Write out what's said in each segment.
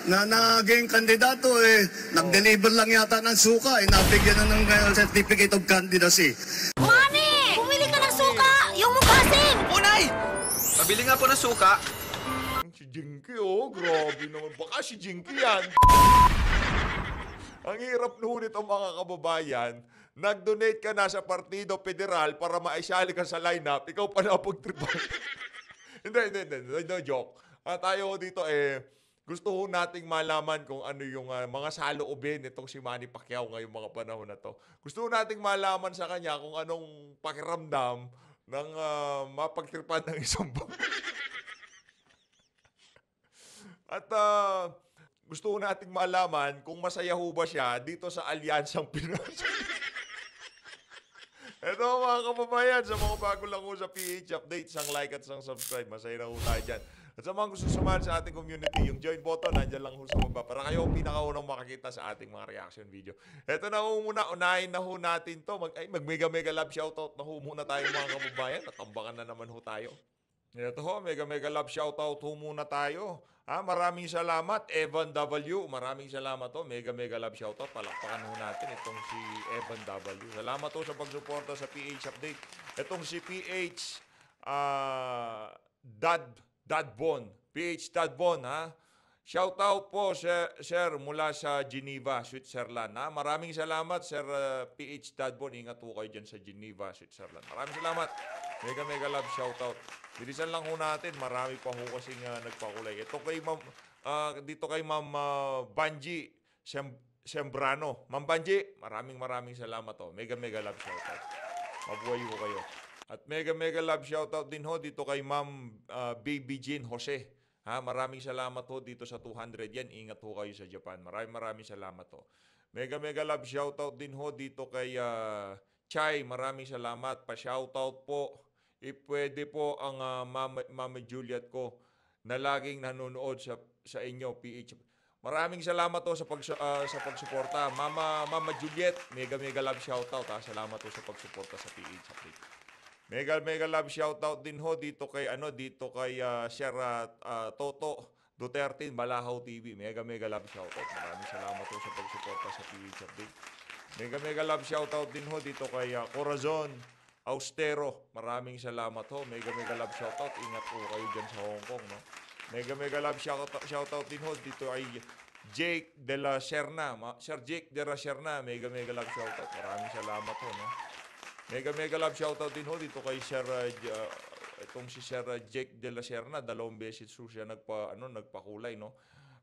na naging kandidato, nag-deliver lang yata ng suka, nabigyan na ng certificate of candidacy. Mami! Bumili ka ng suka! Yung mukasim! Unay! Pabili nga po ng suka. Si Jinky, oh, grabe naman. Baka si Jinky yan. Ang hirap nunit ang mga kababayan. Nag-donate ka na sa Partido Federal para maisali ka sa lineup. Ikaw pa na pagtripan. Hindi. No joke. Tayo dito gusto ho nating malaman kung ano yung mga saloobin nitong si Manny Pacquiao ngayong mga panahon na to. Gusto ho nating malaman sa kanya kung anong pakiramdam ng mapagtripan ng isang bank. At gusto ho nating malaman kung masaya ho ba siya dito sa Alyansang Pinas. Ito mga kababayan, sa mga bago lang ho sa PH Update, isang like at isang subscribe. Masaya na ho tayo dyan. At sa mga gusto sumali sa ating community, yung join button, nandyan lang ho sa baba. Para kayo ang pinakaunang makakita sa ating mga reaction video. Ito na ho muna, unahin na ho natin to. Mag-mega love shoutout na ho muna tayo mga kababayan. Natambakan na naman ho tayo. Ito ho, mega love shoutout ho muna tayo. Maraming salamat, Evan W. Maraming salamat ho, mega love shoutout. Palakpakan ho natin itong si Evan W. Salamat ho sa pagsuporta sa PH Update. Itong si PH Dadbon. PH Dadbon, ha? Shoutout po, sir, mula sa Geneva, Switzerland. Maraming salamat, Sir PH Dadbon. Ingat po kayo dyan sa Geneva, Switzerland. Maraming salamat. Mega love shoutout. Bilisan lang ho natin. Marami pa ho kasing nagpakulay. Ito kay Ma'am, dito kay Ma'am Banji Sembrano. Ma'am Banji, maraming salamat ho. Mega love shoutout. Mabuhay ho kayo. At mega love shoutout din ho dito kay Ma'am Baby Jean Jose. Maraming salamat ho dito sa 200 yan. Ingat ho kayo sa Japan. Maraming salamat ho. Mega love shoutout din ho dito kay Chai. Maraming salamat. Pa-shoutout po. Pwede po ang Mama Juliet ko na laging nanonood sa inyo, PH. Maraming salamat ho sa pagsuporta. Mama Juliet, mega love shoutout. Salamat ho sa pagsuporta sa PH Update. Mega love shoutout din ho dito kay Sir Toto Duterte Balahaw TV. Mega love shoutout. Maraming salamat ho sa pagsuporta sa PH Update. Mega love shoutout din ho dito kay Corazon Austero. Maraming salamat ho. Mega love shoutout. Ingat po kayo dyan sa Hong Kong, no? Mega love shoutout din ho dito ay Jake de la Serna. Sir Jake de la Serna. Mega love shoutout. Maraming salamat ho, no? Mega love shoutout din ho dito kay Sir itong si Sir Jake de la Serna. 2 beses siya nagpakulay, no?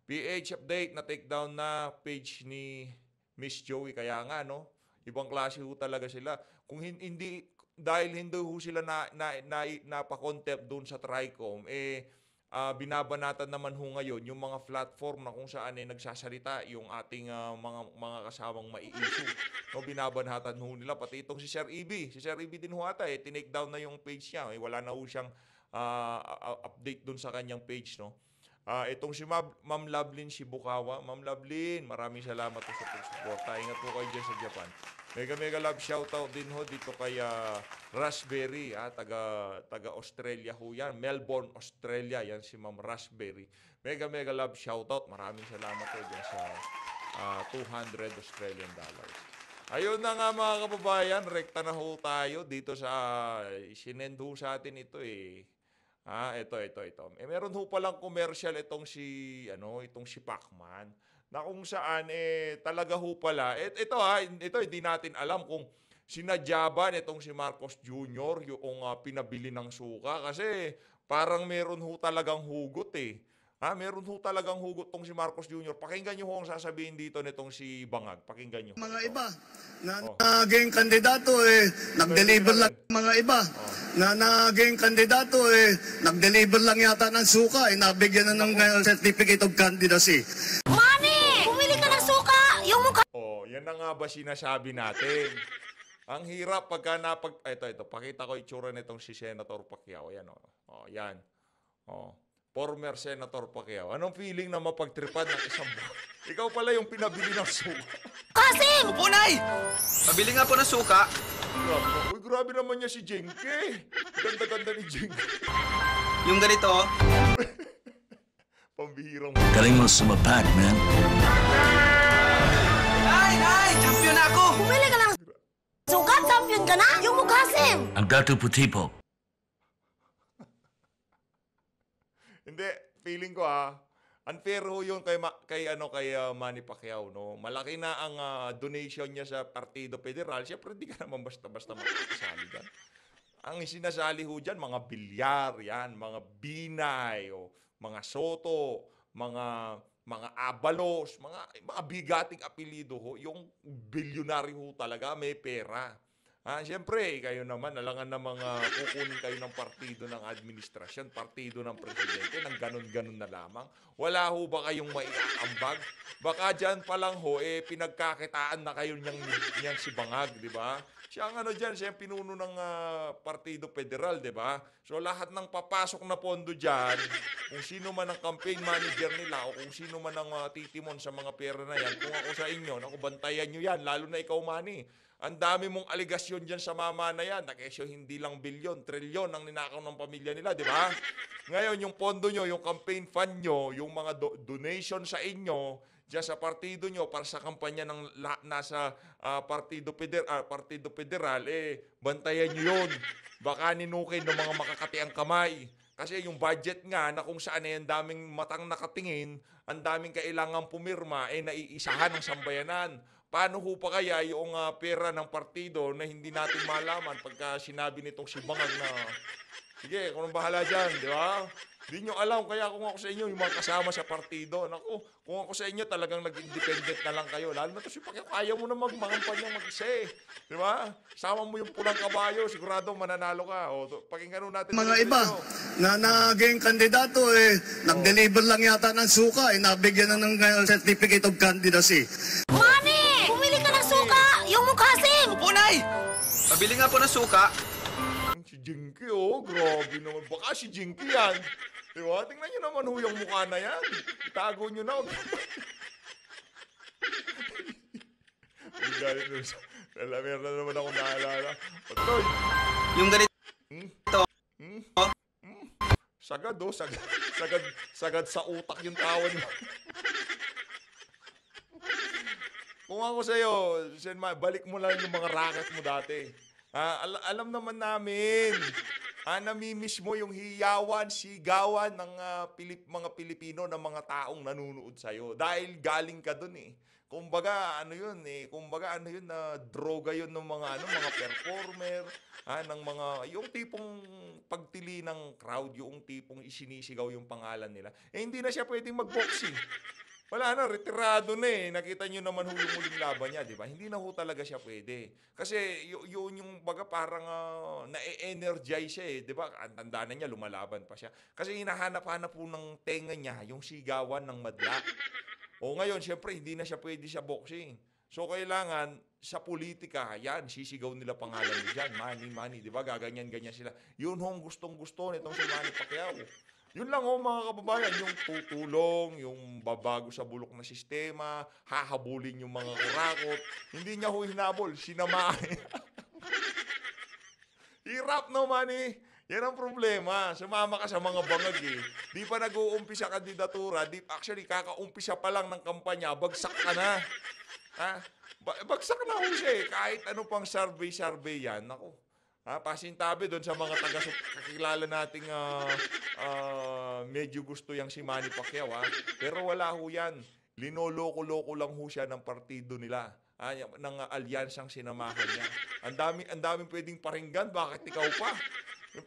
PH Update na take down na page ni Miss Joey. Kaya nga, no? Ibang klase ho talaga sila. Kung hindi dahil hindi ho sila napakontempt doon sa Tricom, binabanatan naman ho ngayon yung mga platform na kung saan nagsasalita yung ating mga kasamang mai-issue. No, binabanatan ho nila. Pati itong si Sir EB. Si Sir EB din ho ata, tinake down na yung page niya. Wala na ho siyang update doon sa kanyang page, no? Itong si Ma'am Lovelyn Shibukawa. Ma'am Lovelyn, maraming salamat po sa pagsuporta. Ingat po kayo dyan sa Japan. Mega love shoutout din ho dito kay Raspberry, taga Australia ho yan. Melbourne, Australia. Yan si Ma'am Raspberry. Mega love shoutout. Maraming salamat po dyan sa 200 Australian dollars. Ayun na nga mga kababayan, rekta na ho tayo dito sa sinend ho sa atin ito ito. Meron ho palang commercial itong si Pacman. Na kung saan talaga ho pala ito hindi natin alam kung sinadya ba nitong si Marcos Jr. yung pinabili ng suka kasi parang meron ho talagang hugot meron ho talagang hugot tong si Marcos Jr. Pakinggan niyo ho ang sasabihin dito nitong si Bangag. Pakinggan niyo. Mga iba na naging kandidato nag-deliver lang mga iba na naging kandidato nag-deliver lang yata ng suka nabigyan na ng certificate of candidacy. Yan na nga ba sinasabi natin? Ang hirap pagka ito, pakita ko itsura nitong si Senator Pacquiao. Yan, yan. Former Senator Pacquiao. Anong feeling na mapagtripan ng isang buwan? Ikaw pala yung pinabili ng suka. Kasim! Unay! Pabili nga po ng suka. Uy, grabe naman niya si Jenke. Ganda-ganda ni Jenke. Yung ganito, Pambili. Bihirang Galing mo sumapak, man. Nay! Champion na ako! Bumili ka ng suka, champion ka na? Yung mukhasim! Ang Datu Putipo. Hindi, feeling ko unfair ho yun kay Manny Pacquiao, no. Malaki na ang donation niya sa Partido Federal. Siyempre di ka naman basta-basta makakasali diyan. Ang sinasali ho diyan mga bilyar, yan, mga binay, o mga soto, mga abalos, mga bigating apelyido ho, yung bilyonaryo ho talaga, may pera. Siyempre, kayo naman, alangan na mga kukunin kayo ng partido ng administrasyon, partido ng presidente, ng ganun-ganun na lamang. Wala ho ba kayong maiaambag? Baka dyan pa lang ho, pinagkakitaan na kayo niyang si Bangag, di ba? Siya ang dyan, siya ang pinuno ng Partido Federal, di ba? So lahat ng papasok na pondo dyan, kung sino man ang campaign manager nila o kung sino man ang titimon sa mga pera na yan, kung ako sa inyo, naku, bantayan nyo yan, lalo na ikaw, Manny. Ang dami mong aligasyon dyan sa mama na yan. Nakesyo hindi lang bilyon, trilyon ang ninakaw ng pamilya nila, di ba? Ngayon, yung pondo nyo, yung campaign fund nyo, yung mga donation sa inyo, dyan sa partido nyo, para sa kampanya ng nasa Partido Federal, bantayan nyo yun. Baka ninukin ng mga makakatiang kamay. Kasi yung budget nga na kung saan ang daming matang nakatingin, ang daming kailangan pumirma, naiisahan ng sambayanan. Paano ho pa kaya yung pera ng partido na hindi natin malaman pagka sinabi nitong si Bangag na, sige, kung bahala dyan, di ba? Hindi nyo alam, kaya kung ako sa inyo, yung mga kasama sa partido, naku, kung ako sa inyo, talagang nag-independent na lang kayo. Lalo na to si Pacquiao, kaya mo na magmangampanya mag-isa di ba? Sama mo yung pulang kabayo, sigurado mananalo ka. Pakinggan natin. Mga iba na naging kandidato, nag-deliver lang yata ng suka, nabigyan na ng certificate of candidacy. Manny! Bumili ka ng suka! Yung mukhasim! Opo, Nay! Pabili nga po ng suka. Si Jinky, grabe naman. Baka si Jinky yan. Diba? Tingnan nyo naman ho yung mukha na yan. Itago nyo na. Meron na naman akong naalala. Patoy. Yung ganito. Sagad, sagad sa utak yung tawa niyo. Kung ako sa'yo, balik mo lang yung mga racket mo dati. Alam naman namin. Namimiss mo yung hiyawan, sigawan ng mga Pilipino ng mga taong nanunood sa'yo. Dahil galing ka dun Kumbaga, Kumbaga, na droga yun ng mga performer, yung tipong pagtili ng crowd, yung tipong isinisigaw yung pangalan nila. Hindi na siya pwedeng mag-boxing. Wala na, retirado na Nakita nyo naman yung muling laban niya, di ba? Hindi na talaga siya pwede. Kasi yun yung baga parang na-energize siya di ba? Ang tanda na niya, lumalaban pa siya. Kasi hinahanap-hanap po ng tenga niya, yung sigawan ng madla. Ngayon, syempre, hindi na siya pwede sa boxing. So, kailangan, sa politika, yan, sisigaw nila pangalan niya dyan. Manny, di ba? Gaganyan-ganyan sila. Yun gustong-gusto nitong si Manny Pacquiao. Yun lang mga kababayan, yung tutulong, yung babago sa bulok na sistema, hahabulin yung mga kurakot. Hindi niya hinabol, sinamahin. Hirap naman Yan ang problema. Sumama ka sa mga bangag Di pa nag-uumpisa kandidatura, actually kakaumpisa pa lang ng kampanya, bagsak ka na. Bagsak na siya Kahit ano pang survey yan, ako. Pasintabi doon sa mga kakilala nating medyo gusto yang si Manny Pacquiao Pero wala ho yan. Linoloko-loko lang ho siya ng partido nila. Ng alyansang sinamahan niya. Ang daming pwedeng paringgan. Bakit ikaw pa?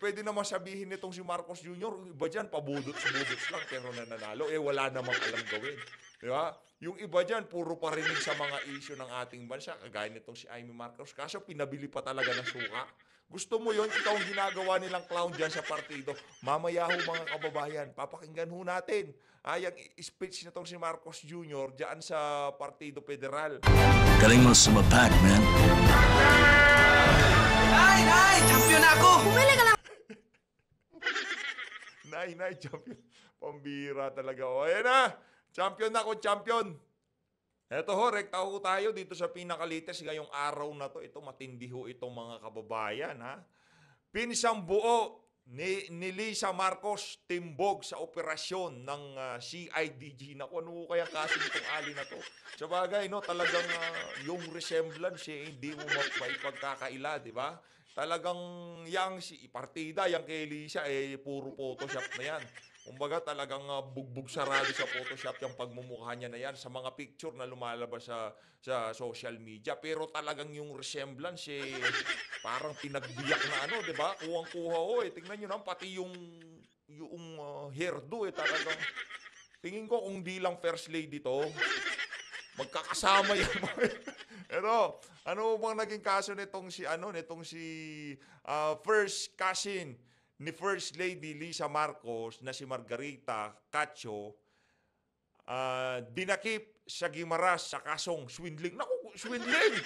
Pwede naman sabihin nitong si Marcos Jr., iba dyan, pabudots-budots lang pero nananalo. Wala namang alam gawin. Di ba? Yung iba dyan, puro parinig sa mga issue ng ating bansa. Kagaya nitong si Amy Marcos. Kaso pinabili pa talaga ng suka. Gusto mo yon ikaw ang ginagawa nilang clown dyan sa partido. Mamaya ho mga kababayan, papakinggan ho natin. Yung speech nitong si Marcos Jr. dyan sa Partido Federal. Galing mo sumapak, man. Nay! Champion na ako! Bumili ka ng Nay, champion. Pambira talaga. Ayan na! Champion na ako, champion! Eto ho, rekta ho tayo dito sa pinakalites ngayong araw na to. Ito matindi ho itong mga kababayan, Pinsang buo ni Lisa Marcos timbog sa operasyon ng CIDG. Naku, ano kaya kaso nitong ali na to? Sa bagay, no, talagang yung resemblance, hindi mo maipagkakaila, di ba? Talagang yang si partida, yang kay Lisa, puro Photoshop na yan. Kumbaga talagang bugbog sarado sa Photoshop yung pagmumukha niya na yan sa mga picture na lumalabas sa social media. Pero talagang yung resemblance, parang pinagbiyak na ano, di ba? Kuwang-kuha, tingnan nyo naman, pati yung hairdo, talagang, tingin ko kung di lang first lady to, magkakasama yan. Pero, ano bang naging kaso nitong si first cousin ni First Lady Lisa Marcos na si Margarita Cacho, dinakip sa Guimaras sa kasong swindling. Naku, swindling!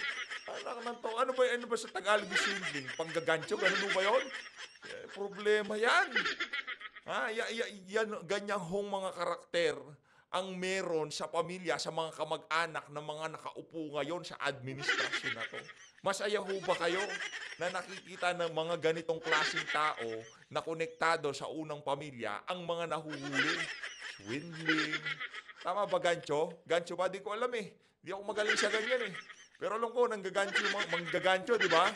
Ano ba sa Tagalog yung swindling? Panggagancho, ganun ba yun? Problema yan. Yan, ganyang hong mga karakter ang meron sa pamilya, sa mga kamag-anak na mga nakaupo ngayon sa administrasyon na to. Masaya ho ba kayo na nakikita ng mga ganitong klaseng tao na konektado sa unang pamilya ang mga nahuhuli? Swindling. Tama ba, Gancho? Gancho ba? Di ko alam eh. Di ako magaling sa ganyan eh. Pero alam ko, manggagancho, di ba?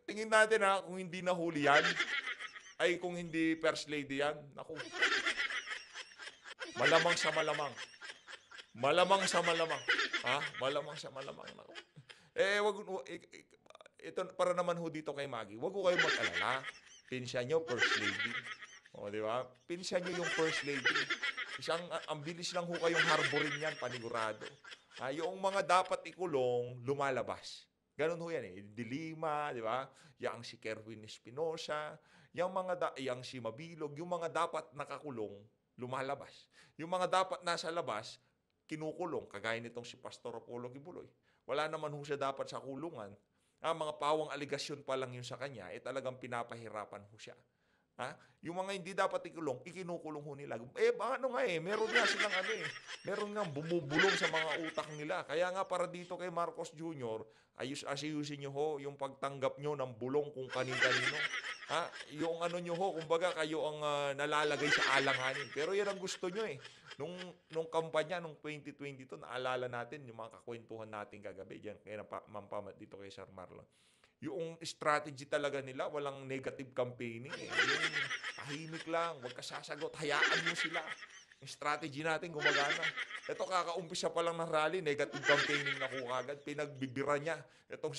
Tingin natin kung hindi nahuli yan, ay kung hindi first lady yan, naku. Malamang sa malamang. Malamang sa malamang. Malamang sa malamang. Naku. Ito para naman ho dito kay Maggie. Wag ko kayo mag-alala. Pinsan nyo, first lady. Di ba? Pinsan nyo yung first lady. Ang bilis lang ho kayong harborin yan, panigurado. Yung mga dapat ikulong, lumalabas. Ganun ho yan eh. Dilima, di ba? Yang si Kerwin Espinosa, yang si Mabilog, yung mga dapat nakakulong, lumalabas. Yung mga dapat nasa labas, kinukulong, kagaya nitong si Pastor Apollo Kibuloy. Wala naman ho siya dapat sa kulungan. Mga pawang aligasyon pa lang yun sa kanya, talagang pinapahirapan ho siya. Yung mga hindi dapat ikulong, ikinukulong ho nila. Meron nga silang meron nga bumubulong sa mga utak nila. Kaya nga para dito kay Marcos Jr., ayusin nyo ho yung pagtanggap nyo ng bulong kung kanin-kanino. Yung nyo ho, kumbaga kayo ang nalalagay sa alanganin. Pero yan ang gusto nyo eh. Nung kampanya, nung 2022, naalala natin yung mga kakwentuhan natin kagabi. Diyan, kaya mampamat dito kay Sir Marlon. Yung strategy talaga nila, walang negative campaigning eh. Yung tahimik lang, wag ka sasagot, hayaan mo sila. Yung strategy natin gumagana. Ito, kakaumpisa pa lang ng rally, negative campaigning na kagad, pinagbibira niya. Itong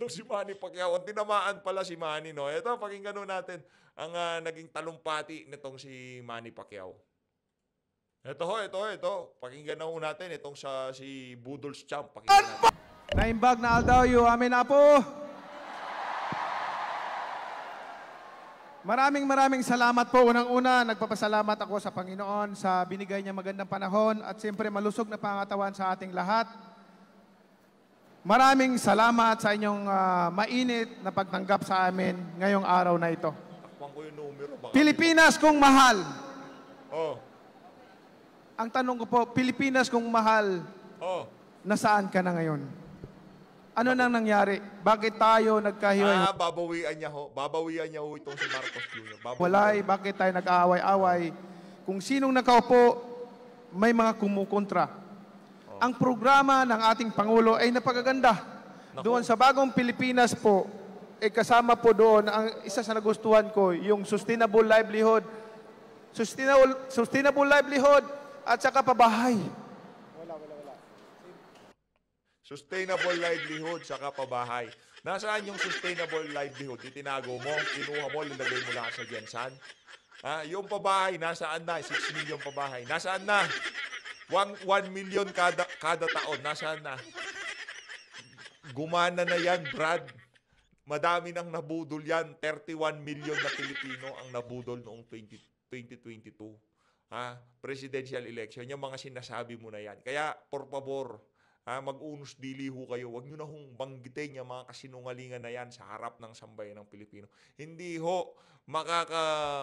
si Manny Pacquiao. Ang tinamaan pala si Manny, no? Ito, pakinggan natin ang naging talumpati nitong si Manny Pacquiao. Ito. Pakinggan natin itong si Budol's Champ. Pakinggan natin. Naimbag na aldaw amin na po. Maraming salamat po. Unang-una, nagpapasalamat ako sa Panginoon sa binigay niya magandang panahon at siyempre malusog na pangatawan sa ating lahat. Maraming salamat sa inyong mainit na pagtanggap sa amin ngayong araw na ito. Pilipinas kung mahal. Ang tanong ko po, Pilipinas kung mahal, nasaan ka na ngayon? Ano nang nangyari? Bakit tayo nagkahiwalay? Babawian niya ho itong si Marcos Jr. Bakit tayo nag-aaway-away? Kung sinong nakaupo, may mga kumukontra. Ang programa ng ating Pangulo ay napakaganda. Doon sa bagong Pilipinas po, kasama po doon, ang isa sa nagustuhan ko, yung sustainable livelihood. Sustainable livelihood at saka pabahay. Sustainable livelihood saka pabahay. Nasaan yung sustainable livelihood? Itinago mo, kinuha mo, linagay mo lang sa Jensan. Yung pabahay, nasaan na? 6 million pabahay. Nasaan na? 1 million kada taon. Nasaan na? Gumana na yan, Brad. Madami nang nabudol yan. 31 million na Pilipino ang nabudol noong 2022. Presidential election. Yung mga sinasabi mo na yan. Kaya, por favor, mag-unos dili ho kayo. Huwag nyo na hong banggitin yung mga kasinungalingan na yan sa harap ng sambayan ng Pilipino. Hindi ho,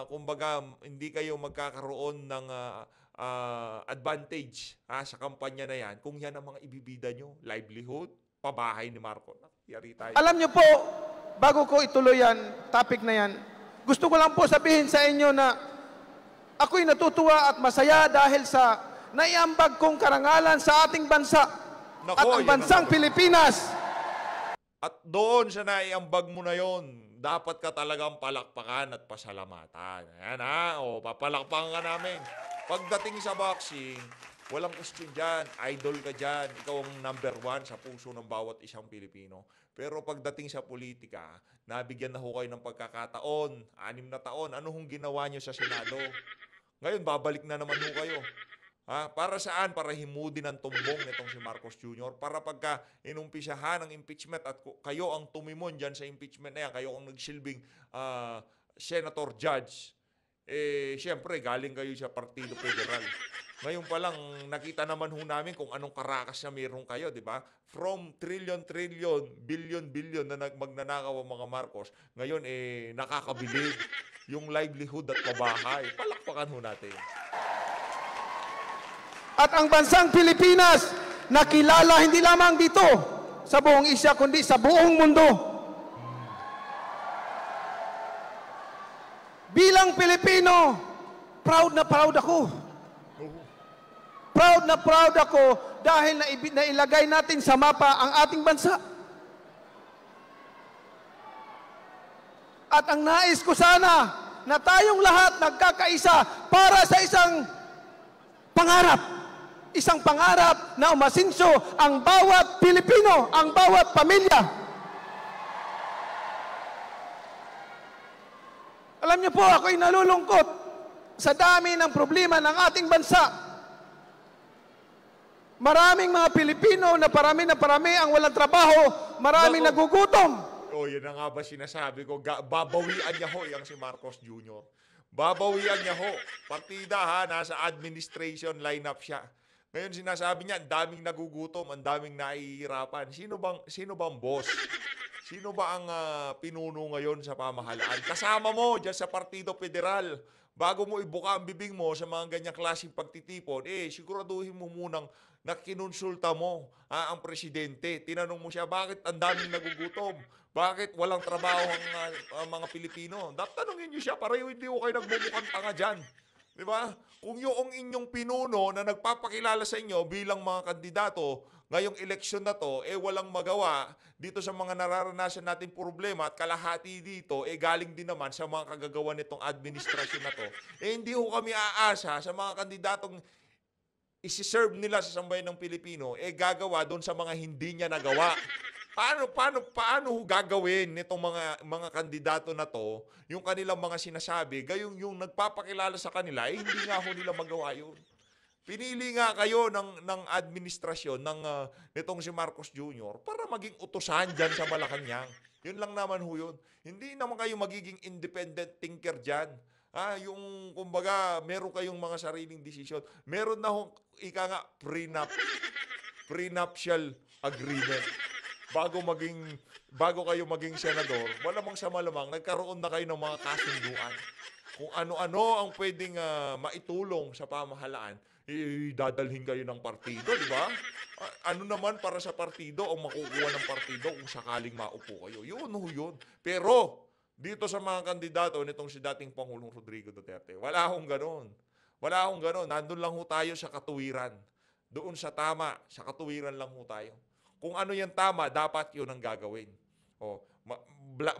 kumbaga, hindi kayo magkakaroon ng advantage sa kampanya na yan kung yan ang mga ibibida nyo. Livelihood, pabahay ni Marcos. Yari tayo. Alam nyo po, bago ko ituloy yan, topic na yan, gusto ko lang po sabihin sa inyo na ako'y natutuwa at masaya dahil sa naiambag kong karangalan sa ating bansa Nako, at ang yan bansang ang- Pilipinas. At doon sa naiambag mo na yon, dapat ka talagang palakpakan at pasalamatan. Ayan ha, o papalakpakan ka namin. Pagdating sa boxing, walang question dyan. Idol ka dyan. Ikaw ang number 1 sa puso ng bawat isang Pilipino. Pero pagdating sa politika, nabigyan na ho kayo ng pagkakataon. 6 na taon. Ano hong ginawa nyo sa Senado? Ngayon, babalik na naman ho kayo. Ha? Para saan? Para himudin ang tumbong nitong si Marcos Jr. Para pagka inumpisahan ang impeachment at kayo ang tumimon dyan sa impeachment na yan, kayo ang nagsilbing senator judge, siyempre galing kayo sa Partido Federal. Ngayon pa lang, nakita naman ho namin kung anong karakas na meron kayo, di ba? From trillion, billion na magnanakaw ang mga Marcos, ngayon nakakabilib yung livelihood at pabahay. Palakpakan ho natin. At ang bansang Pilipinas, nakilala hindi lamang dito sa buong Asia, kundi sa buong mundo. Bilang Pilipino, proud na proud ako. Proud na proud ako dahil nailagay natin sa mapa ang ating bansa. At ang nais ko sana na tayong lahat nagkakaisa para sa isang pangarap. Isang pangarap na umasinso ang bawat Pilipino, ang bawat pamilya. Alam niyo po, ako'y nalulungkot sa dami ng problema ng ating bansa. Maraming mga Pilipino na parami ang walang trabaho, maraming nagugutom. Yan na nga ba sinasabi ko, babawian niya ho yung si Marcos Jr. Babawian niya ho. Partida ha, nasa administration lineup siya. Ngayon sinasabi niya, ang daming nagugutom, ang daming nahihirapan. Sino bang boss? Sino ba ang pinuno ngayon sa pamahalaan? Kasama mo dyan sa Partido Federal. Bago mo ibuka ang bibig mo sa mga ganyang klaseng pagtitipon, siguraduhin mo munang nakinonsulta mo ang presidente. Tinanong mo siya, bakit ang daming nagugutom? Bakit walang trabaho ang mga Pilipino? Tanungin niyo siya, para hindi ko kayo nagmumukhang tanga dyan. Di ba? Kung yung inyong pinuno na nagpapakilala sa inyo bilang mga kandidato, ngayong eleksyon na to, walang magawa dito sa mga nararanasan natin problema at kalahati dito, galing din naman sa mga kagagawa nitong administrasyon na to. Hindi ho kami aasa sa mga kandidatong isi-serve nila sa sambayan ng Pilipino, gagawa doon sa mga hindi niya nagawa. Paano ho gagawin nitong mga kandidato na to, yung kanilang mga sinasabi, gayong yung nagpapakilala sa kanila, hindi nga ho nila magawa yun. Pinili nga kayo ng administrasyon nitong si Marcos Jr. para maging utusan dyan sa Malacanang. Yun lang naman ho yun. Hindi naman kayo magiging independent thinker dyan. Yung kumbaga, meron kayong mga sariling desisyon. Meron na ho, prenuptial agreement. Bago kayo maging senador, malamang sa malamang, nagkaroon na kayo ng mga kasunduan. Kung ano-ano ang pwedeng maitulong sa pamahalaan, dadalhin kayo ng partido, di ba? Ano naman para sa partido o makukuha ng partido kung sakaling maupo kayo? Yun. Pero, dito sa mga kandidato nitong si dating Pangulong Rodrigo Duterte, wala akong ganon. Nandun lang ho tayo sa katuwiran. Doon sa tama, sa katuwiran lang ho tayo. Kung ano yung tama, dapat yun ang gagawin.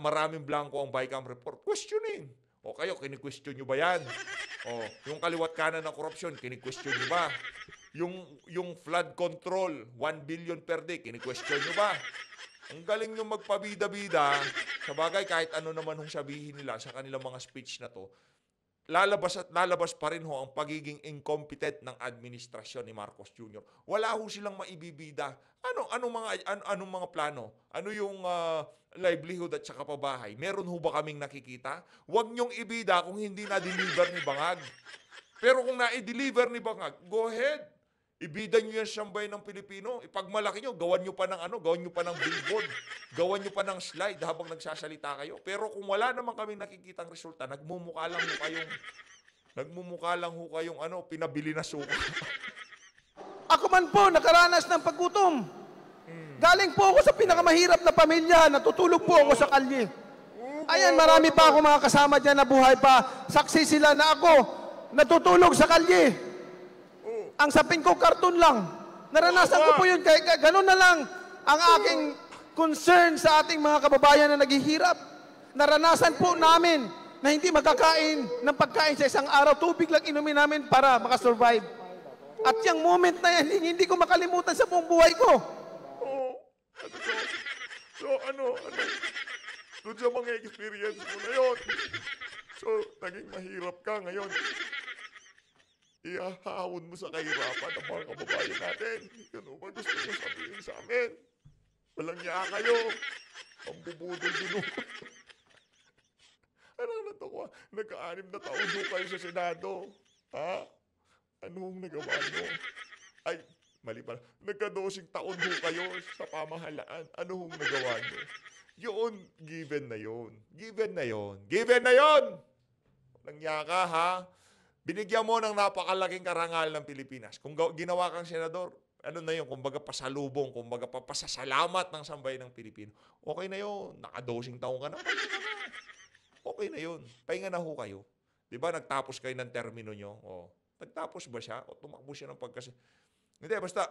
Maraming blanco ang BICAM report. Questionin. Kayo, kini-question nyo ba yan? Yung kaliwat kanan ng korupsyon, kini-question nyo ba? Yung flood control, 1 billion per day, kini-question nyo ba? Ang galing nyo magpabida-bida, sa bagay kahit ano naman hong sabihin nila sa kanilang mga speech na to, lalabas pa rin ho ang pagiging incompetent ng administrasyon ni Marcos Jr. Wala ho silang maibibida. Anong mga plano? Ano yung livelihood at saka pabahay? Meron ho ba kaming nakikita? Huwag niyong ibida kung hindi na-deliver ni Bangag. Pero kung na-deliver ni Bangag, go ahead. Ibida nyo yan sa sambayan ng Pilipino. Ipagmalaki nyo, gawan nyo pa ng billboard, gawan nyo pa ng slide habang nagsasalita kayo. Pero kung wala naman kaming nakikitang resulta, nagmumukha lang ho kayong pinabili na suka. Ako man po nakaranas ng paggutom. Galing po ako sa pinakamahirap na pamilya, natutulog po ako sa kalye. Ayan, marami pa ako mga kasama dyan na buhay pa. Saksi sila na ako, natutulog sa kalye. Ang sapin ko, karton lang. Naranasan ko po yun, kaya ganun na lang ang aking concern sa ating mga kababayan na naghihirap. Naranasan po namin na hindi magkakain ng pagkain sa isang araw, tubig lang inumin namin para makasurvive. At yung moment na yan, hindi ko makalimutan sa buong buhay ko. So, ano, doon sa mga experience mo na yun. So, naging mahirap ka ngayon. Ihahawon mo sa kahirapan ng mga kababayan natin. Yun ba gusto mo sabihin sa amin? Walang niya kayo. Ang bubudol din. Ano na to ko? Nagka-6 na taon doon kayo sa Senado. Ha? Anong nagawa nyo? Ay, mali pala. Nagka-12 taon doon kayo sa pamahalaan. Anong nagawa nyo? Yun, given na yun. Given na yun. Given na yun! Walang niya ka, ha? Binigyan mo ng napakalaking karangal ng Pilipinas. Kung ginawa kang senador, ano na yun, kumbaga pasalubong, kumbaga papasasalamat ng sambayan ng Pilipino. Okay na yun. Naka-12 taon ka na. Okay na yun. Pahinga na ho kayo. Di ba nagtapos kayo ng termino nyo? O, nagtapos ba siya? O tumakbo siya ng Hindi, basta,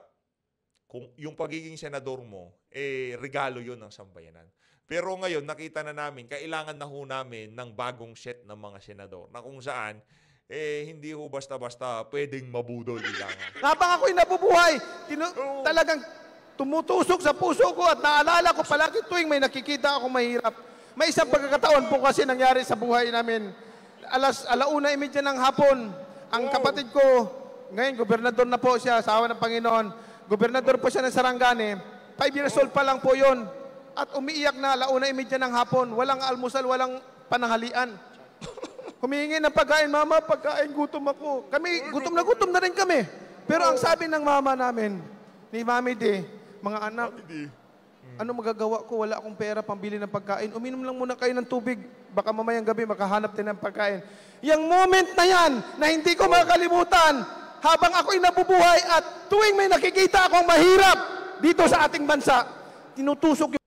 kung yung pagiging senador mo, regalo yun ng sambayanan. Pero ngayon, nakita na namin, kailangan na ho namin ng bagong set ng mga senador na kung saan, hindi ho basta-basta pwedeng mabudol lang. Habang ako'y nabubuhay, talagang tumutusok sa puso ko at naalala ko palagi tuwing may nakikita akong mahirap. May isang pagkakataon po kasi nangyari sa buhay namin. 1:30 ng hapon, ang kapatid ko, ngayon gobernador na po siya, asawa ng Panginoon, gobernador po siya ng Sarangani, 5 years old pa lang po yon. At umiiyak na 1:30 ng hapon, walang almusal, walang pananghalian. Humihingi ng pagkain, mama, pagkain, gutom ako. Kami, gutom na rin kami. Pero ang sabi ng mama namin, ni Mami D, mga anak, ano magagawa ko? Wala akong pera pambili ng pagkain. Uminom lang muna kayo ng tubig. Baka mamayang gabi makahanap din ng pagkain. Yung moment na yan, na hindi ko makalimutan, habang ako'y nabubuhay at tuwing may nakikita akong mahirap dito sa ating bansa, tinutusok yung...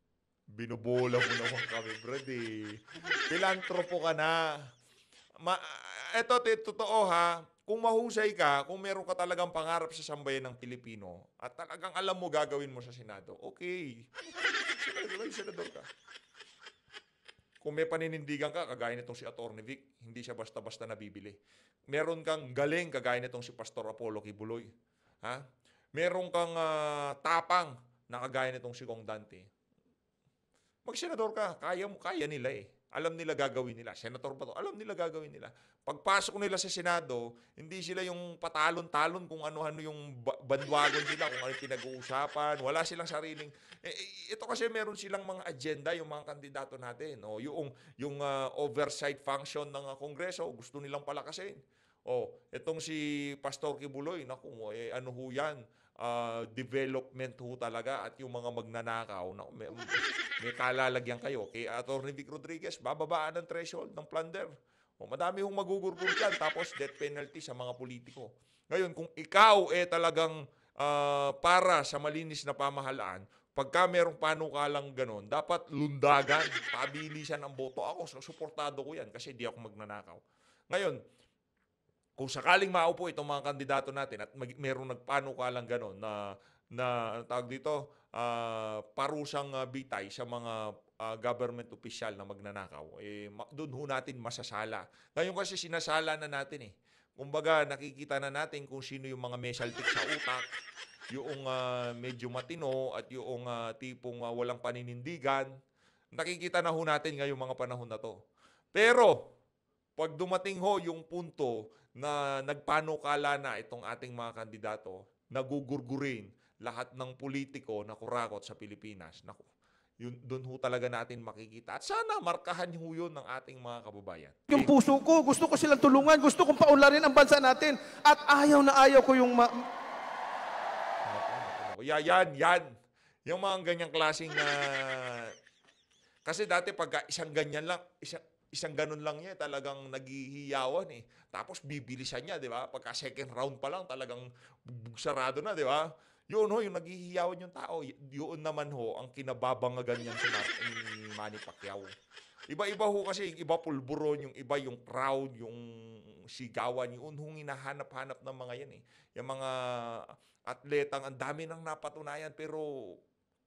Binubola mo naman kami, brad Pilantropo ka na. Eto, totoo ha, kung mahusay ka, kung meron ka talagang pangarap sa sambayan ng Pilipino, at talagang alam mo gagawin mo sa Senado, okay. Senador ka. Kung may paninindigan ka, kagaya nitong si Atty. Vic, hindi siya basta-basta nabibili. Meron kang galing, kagaya nitong si Pastor Apollo Kibuloy. Ha? Meron kang tapang, na kagaya nitong si Kong Dante. Mag-senador ka, kaya nila Alam nila gagawin nila. Senator ba to? Alam nila gagawin nila. Pagpasok nila sa Senado, hindi sila yung patalon-talon kung ano-ano yung bandwagon sila, kung ano yung pinag-uusapan. Wala silang sariling... ito kasi meron silang mga agenda, yung mga kandidato natin. O, yung oversight function ng Kongreso, gusto nilang palakasin. O, itong si Pastor Kibuloy, naku, ano ho yan? Development ho talaga at yung mga magnanakaw na may kalalagyan kayo kay Atty. Vic Rodriguez, bababaan ang threshold ng plunder. O, madami hong magugurgur dyan, tapos death penalty sa mga politiko. Ngayon, kung ikaw talagang para sa malinis na pamahalaan, pagka merong panukalang ganon, dapat lundagan, pabilisan ang boto. Ako, suportado ko yan kasi di ako magnanakaw. Ngayon, kung sakaling maupo itong mga kandidato natin at merong nagpanukalang gano'n na tawag dito, parusang bitay sa mga government official na magnanakaw, doon ho natin masasala. Ngayon kasi sinasala na natin Kumbaga nakikita na natin kung sino yung mga mesaltik sa utak, yung medyo matino at yung tipong walang paninindigan. Nakikita na ho natin ngayong mga panahon na to. Pero pag dumating ho yung punto na nagpanukala na itong ating mga kandidato, nagugurgurin lahat ng politiko na kurakot sa Pilipinas. Naku, doon ho talaga natin makikita. At sana markahan ho yun ng ating mga kababayan. Yung puso ko, gusto ko silang tulungan, gusto kong paunlarin ang bansa natin. At ayaw na ayaw ko yung... Yan. Yung mga ganyang klaseng... Kasi dati pag isang ganyan lang, isang ganun lang niya, talagang naghihiyawan Tapos bibilisan niya, di ba? Pagka second round pa lang, talagang sarado na, di ba? Yun ho, yung naghihiyawan yung tao. Yun naman ho, ang kinababangagan niyan si Manny Pacquiao. Iba-iba ho kasi, yung iba pulburon, yung iba yung crowd, yung sigawan, yun hong hinahanap-hanap ng mga yan eh. Yung mga atletang, ang dami nang napatunayan, pero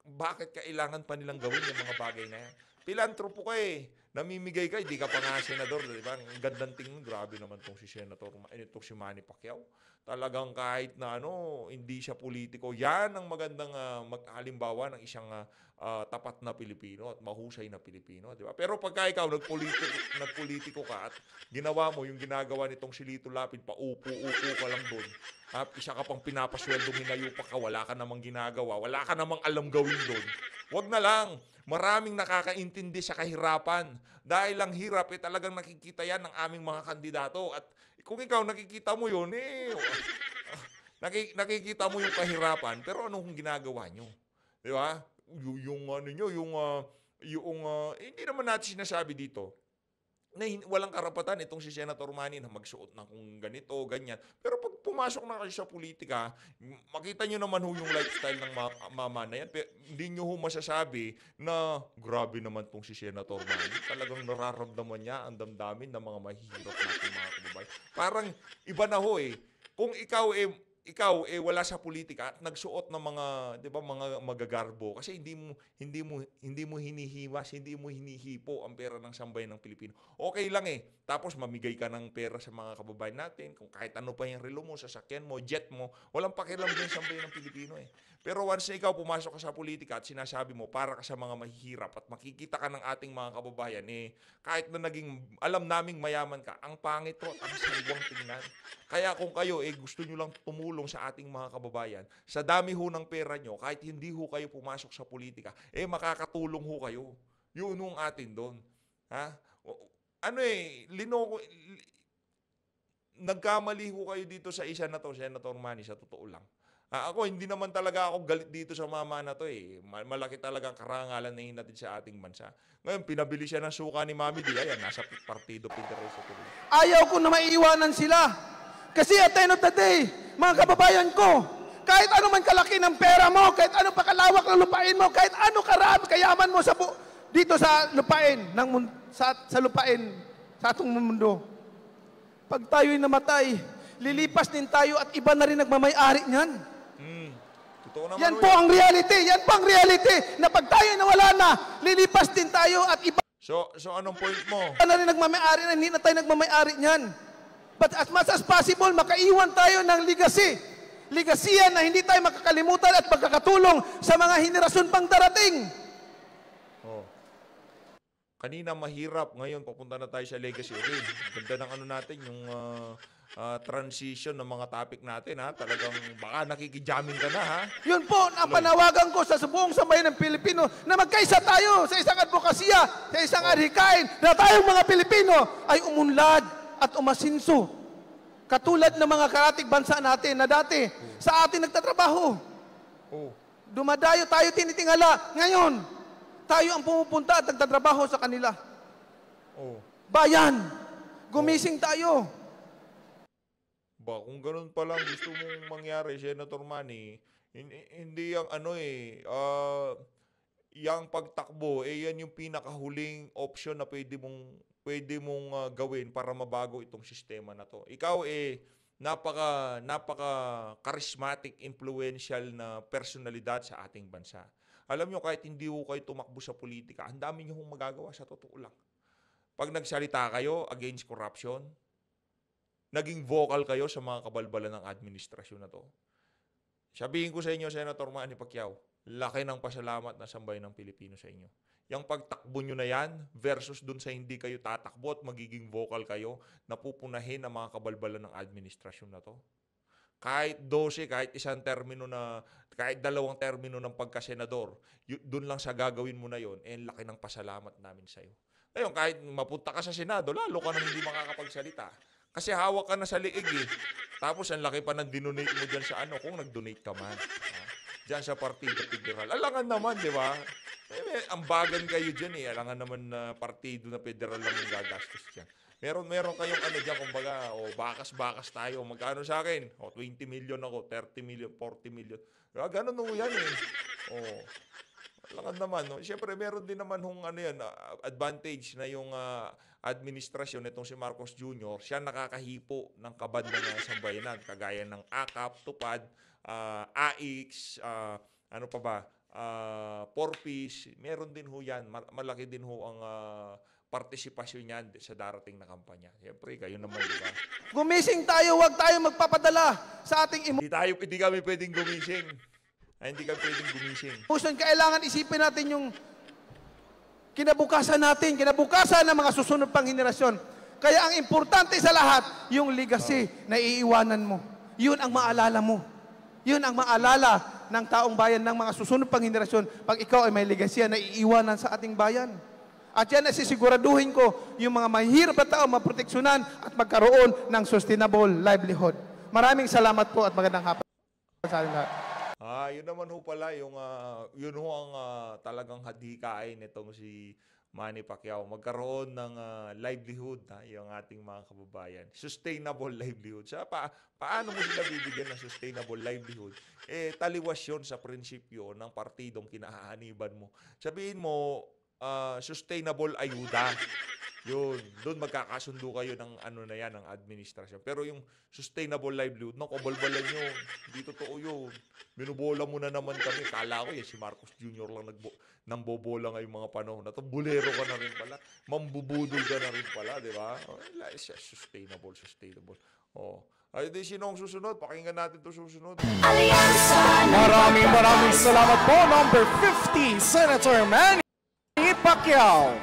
bakit kailangan pa nilang gawin yung mga bagay na yan? Pilantropo ka eh. Namimigay ka, hindi ka pa nga senador, di ba? Ang gandang tingin, grabe naman tong si Senator, itong si Manny Pacquiao. Talagang kahit na hindi siya politiko, yan ang magandang halimbawa ng isang tapat na Pilipino at mahusay na Pilipino, di ba? Pero pagka ikaw nagpolitiko ka at ginawa mo yung ginagawa nitong si Lito Lapid, paupo-upo ka lang doon. Isa ka pang pinapasweldo, hinayupa ka, wala ka namang ginagawa, wala ka namang alam gawin doon. Wag na lang. Maraming nakakaintindi sa kahirapan. Dahil ang hirap, talagang nakikita yan ng aming mga kandidato. At kung ikaw nakikita mo yun, nakikita mo yung kahirapan, pero ano kung ginagawa nyo? Di ba? Hindi naman natin sinasabi dito na walang karapatan itong si Senator Manny na magsuot ng kung ganito, ganyan. Pero pag pumasok na kayo sa politika, makita nyo naman ho yung lifestyle ng mama na yan. Pero hindi nyo ho masasabi na grabe naman itong si Senator Manny. Talagang nararamdaman niya ang damdamin ng mga mahihirap natin mga kababayan. Parang iba na ho eh. Kung ikaw wala sa politika at nagsuot ng mga, 'di ba, mga magagarbo kasi hindi mo hinihiwas, hindi mo hinihipo ang pera ng sambayan ng Pilipino. Okay lang eh. Tapos mamigay ka ng pera sa mga kababayan natin, kung kahit ano pa yung relo mo, sasakyan mo, jet mo, walang pakialam din sambayan ng Pilipino eh. Pero once na ikaw pumasok ka sa politika at sinasabi mo para ka sa mga mahihirap at makikita ka ng ating mga kababayan kahit na alam naming mayaman ka, ang pangit to at ang sariwang tingnan. Kaya kung kayo gusto nyo lang tumulong sa ating mga kababayan, sa dami ho ng pera nyo, kahit hindi ho kayo pumasok sa politika, makakatulong ho kayo. Yun ang atin doon. Ha? Nagkamali ho kayo dito sa isa na to, Senator Manny, sa totoo lang. Ako, hindi naman talaga ako galit dito sa mama na to eh. Malaki talagang karangalan na hinatid sa ating bansa. Ngayon, pinabili siya ng suka ni Mami Di. Ayan, nasa Partido Federal sa tuloy. Ayaw ko na maiiwanan sila. Kasi at the end of the day, mga kababayan ko, kahit ano man kalaki ng pera mo, kahit ano pa kalawak ng lupain mo, kahit ano karami kayaman mo dito sa lupain, sa lupain, sa atong mundo. Pag tayo'y namatay, lilipas din tayo at iba na rin nagmamay-ari niyan. Yan po ang reality. Yan po ang reality. Na pag tayo nawala na, lilipas din tayo at iba So anong point mo? na rin nagmamay-ari na hindi na tayo nagmamay-ari niyan. But as much as possible, makaiwan tayo ng legacy. Legasiyan na hindi tayo makakalimutan at magkakatulong sa mga henerasyon pang darating. Kanina mahirap, ngayon papunta na tayo sa legacy. Okay, ganda ng natin, yung transition ng mga topic natin ha. Talagang baka nakikijamming ka na ha. Yun po, ang panawagan ko sa buong sambayan ng Pilipino na magkaisa tayo sa isang advokasya, sa isang adhikain, na tayong mga Pilipino ay umunlad at umasinso. Katulad ng mga karatig bansa natin na dati sa atin nagtatrabaho. Dumadayo tayo tinitingala. Ngayon, tayo ang pumupunta at nagtatrabaho sa kanila. Bayan, gumising tayo. Kung ganun pa lang gusto mong mangyari, Senator Manny, hindi yung yung pagtakbo, yan yung pinakahuling option na pwede mong gawin para mabago itong sistema na to. Ikaw napaka-charismatic, influential na personalidad sa ating bansa. Alam nyo, kahit hindi ho kayo tumakbo sa politika, ang dami nyo hong magagawa sa totoo lang. Pag nagsalita kayo against corruption, naging vocal kayo sa mga kabalbalan ng administrasyon na to. Sabihin ko sa inyo, Senator Manny Pacquiao, laki ng pasalamat na sambayan ng Pilipino sa inyo. Yung pagtakbo nyo na yan versus dun sa hindi kayo tatakbo at magiging vocal kayo na pupunahin ang mga kabalbalan ng administrasyon na to. Kahit 12, kahit kahit 2 termino ng pagkasenador, dun lang sa gagawin mo na yon, laki ng pasalamat namin sa iyo. Ngayon, kahit mapunta ka sa Senado, lalo ka nang hindi makakapagsalita. Kasi hawak ka na sa liig eh. Tapos ang laki pa ng dinonate mo dyan sa kung nag-donate ka man. Dyan sa Partido Federal. Alangan naman, di ba? Ambagan kayo dyan eh. Alangan naman na partido na federal lang yung gagastos dyan. Meron kayong ano diyan kumbaga, bakas-bakas tayo. Magkano sa akin? 20 million ako, 30 million, 40 million. Ganun ho yan eh. Lakad naman, no? Siyempre, meron din naman hong ano yan, advantage na yung administrasyon nitong si Marcos Jr., siya nakakahipo ng kabad ng sambayanan, kagaya ng AKAP, TUPAD, AIX, ano pa ba, Porpis, meron din ho yan. Malaki din ho ang partisipasyon niyan sa darating na kampanya. Siyempre, kayo naman, di ba? Gumising tayo, huwag tayo magpapadala sa ating Hindi kami pwedeng gumising. Hindi kami pwedeng gumising. emotion. Kailangan isipin natin yung kinabukasan natin, kinabukasan ng mga susunod pang henerasyon. Kaya ang importante sa lahat, yung legacy na iiwanan mo. Yun ang maalala mo. Yun ang maalala ng taong bayan ng mga susunod pang henerasyon pag ikaw ay may legacy na iiwanan sa ating bayan. At yan ay sisiguraduhin ko yung mga mahirap na tao maproteksyonan at magkaroon ng sustainable livelihood. Maraming salamat po at magandang hapon sa ating lahat. Yun naman ho pala, yun ho ang talagang hadikain nitong si Manny Pacquiao. Magkaroon ng livelihood yung ating mga kababayan. Sustainable livelihood. Paano mo sila bibigyan ng sustainable livelihood? Taliwas yun sa prinsipyo ng partidong kinahaniban mo. Sabihin mo, sustainable ayuda. Yun, doon magkakasundo kayo ng ano na yan, ng administrasyon. Pero yung sustainable livelihood, balbalan nyo. Hindi totoo yun. Binubola mo na naman kami. Kala ko si Marcos Jr. lang nangbobola ngayong mga panahon na to. Bulero ka na rin pala. Mambubudol ka na rin pala, di ba? Sustainable. Ay, di sino ang susunod? Pakinggan natin ito susunod. Maraming salamat po. Number 50, Senator Manny Pacquiao.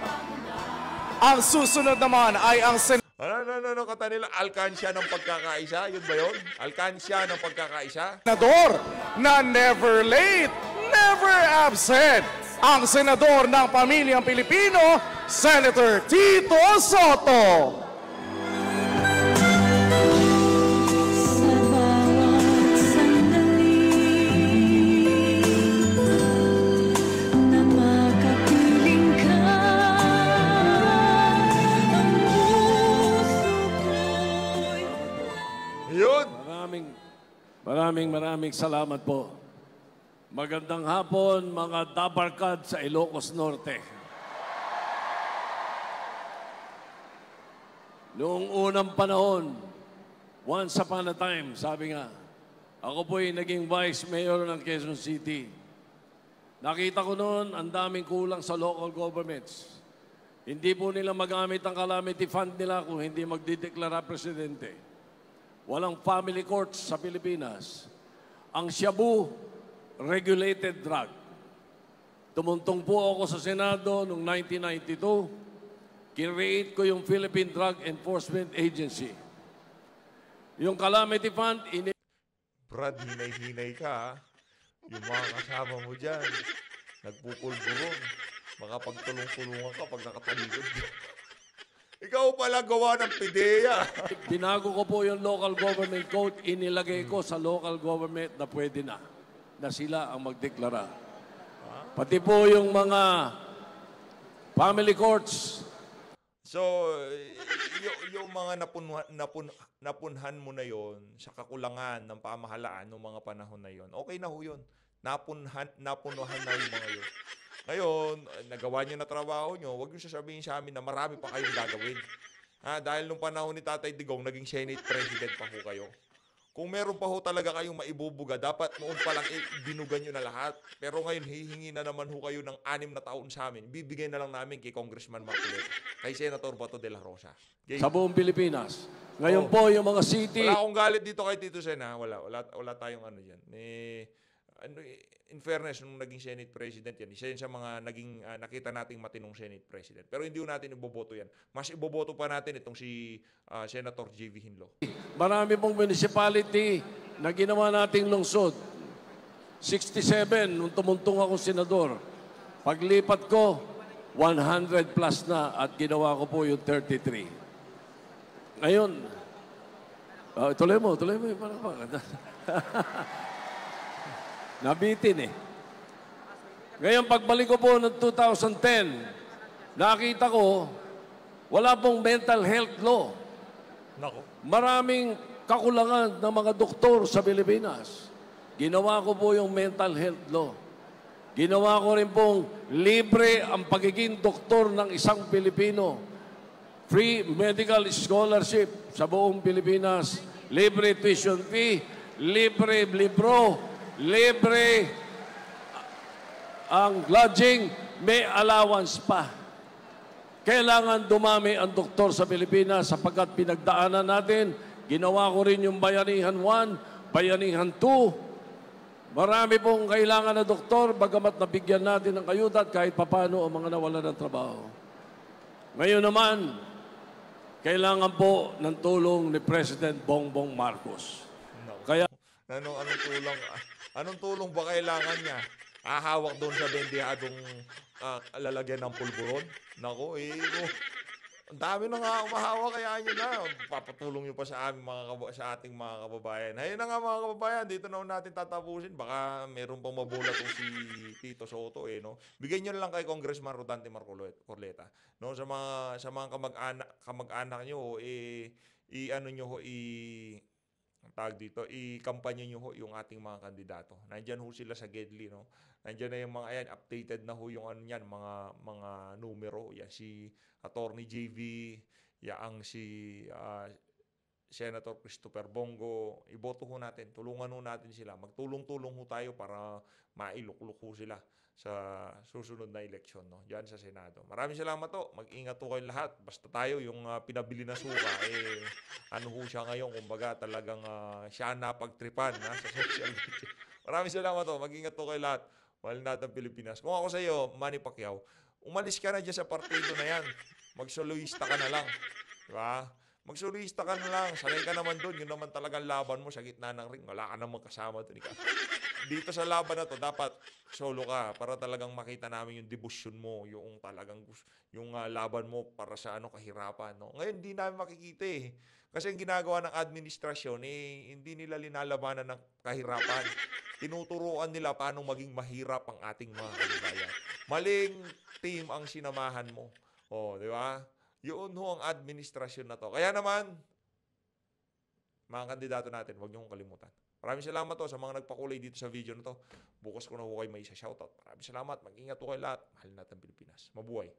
Ang susunod naman ay ang Ano, kata nila, alkansya ng pagkakaisa? Yun ba yun? Alkansya ng pagkakaisa? senador na never late, never absent. Ang senador ng pamilyang Pilipino, Senator Tito Soto. Maraming salamat po. Magandang hapon, mga dabarkad sa Ilocos Norte. Noong unang panahon, once upon a time, sabi nga, ako po'y naging vice mayor ng Quezon City. Nakita ko noon, ang daming kulang sa local governments. Hindi po nila magamit ang calamity fund nila kung hindi magdideklara presidente. Walang family courts sa Pilipinas. Ang shabu, regulated drug. Tumuntong po ako sa Senado noong 1992. Kinreate ko yung Philippine Drug Enforcement Agency. Yung calamity fund, Brad, hinay-hinay ka, ha? Yung mga kasama mo dyan, nagpupulburon. Baka pagtulong-tulungan ka pag nakatalikod. Ikaw pala gawa ng PIDEA. Binago ko po yung local government code, inilagay ko sa local government na pwede na sila ang magdeklara. Pati po yung mga family courts. So, yung mga napunhan mo na yon sa kakulangan ng pamahalaan ng mga panahon na yon, okay na ho yun. Napunahan na yung mga yun. Ngayon, nagawa niyo na trabaho niyo, huwag niyo sasabihin sa amin na marami pa kayong gagawin. Dahil nung panahon ni Tatay Digong, naging Senate President pa ho kayo. Kung meron pa ho talaga kayong maibubuga, dapat noon pa lang binugan niyo na lahat. Pero ngayon, hihingi na naman ho kayo ng 6 na taon sa amin. Bibigay na lang namin kay Congressman Marcoleta, kay Senator Bato de la Rosa. Okay? Sa buong Pilipinas. Ngayon po, yung mga city... Wala akong galit dito kay Tito Sen, ha? Wala tayong ano dyan. In fairness, nung naging Senate President yan, isa yun sa mga naging nakita nating matinong Senate President. Pero hindi natin iboboto yan. Mas iboboto pa natin itong si Senator J.V. Hinlo. Marami pong municipality na ginawa nating lungsod. 67, nung tumuntong akong senador. Paglipat ko, 100 plus na at ginawa ko po yung 33. Ngayon, tuloy mo. Nabitin eh. Ngayon, pagbalik ko po ng 2010, nakita ko Wala pong mental health law. Nako. Maraming kakulangan ng mga doktor sa Pilipinas. Ginawa ko po yung mental health law. Ginawa ko rin pong libre ang pagiging doktor ng isang Pilipino. Free medical scholarship sa buong Pilipinas. Libre tuition fee, libre libro, libre ang lodging, may allowance pa. Kailangan dumami ang doktor sa Pilipinas sapagkat pinagdaanan natin, ginawa ko rin yung Bayanihan 1, Bayanihan 2. Marami pong kailangan na doktor, bagamat nabigyan natin ng kayuda at kahit papano ang mga nawalan ng trabaho. Ngayon naman, kailangan po ng tulong ni President Bongbong Marcos. Kaya Anong tulong ba kailangan niya? Hawak doon sa bendihadong lalagyan ng pulburon? Nako, ang dami na nga umahawak, kaya nyo na. Papatulong nyo pa sa ating mga kababayan. Ayun na nga mga kababayan, dito na natin tatapusin. Baka meron pang mabulat si Tito Soto. No? Bigyan nyo na lang kay Congressman Rodante Marcoleta. No? Sa mga kamag-anak nyo, i-kampanya nyo ho yung ating mga kandidato. Nandyan ho sila sa Gedli, no? Nandyan na yung mga, ayan, updated na ho yung mga numero. Yan, si Attorney JV, yaang si Senator Christopher Bongo. Iboto ho natin, tulungan ho natin sila. Magtulong-tulong ho tayo para mailukluk ho sila sa susunod na eleksyon, no? Diyan sa Senado. Maraming salamat to. Mag-ingat ho kayo lahat. Basta tayo yung pinabili na suka, ano ho siya ngayon, kumbaga talagang siya napagtripan sa social media. Maraming salamat to. Mag-ingat ho kayo lahat. Mahal natin ang Pilipinas. Kung ako sa iyo, Manny Pacquiao, umalis ka na dyan sa partido na yan. Magsoloista ka na lang. Diba? Magsoloista ka na lang. Sanay ka naman doon. Yun naman talagang laban mo sa gitna ng ring. Wala ka namang kasama doon. Dito sa laban na to, dapat solo ka para talagang makita namin yung devotion mo, yung talagang yung laban mo para sa kahirapan, no? Ngayon hindi namin makikita Kasi ang ginagawa ng administrasyon hindi nila linalabanan ng kahirapan. Tinuturuan nila paano maging mahirap ang ating mga kababayan. Maling team ang sinamahan mo. Di ba? Yun ho ang administrasyon na to. Kaya naman, mga kandidato natin, huwag niyo kong kalimutan. Maraming salamat sa mga nagpakulay dito sa video na to. Bukas ko na ho kayo may isa shoutout. Maraming salamat. Mag-ingat ho kayo lahat. Mahal natin Pilipinas. Mabuhay.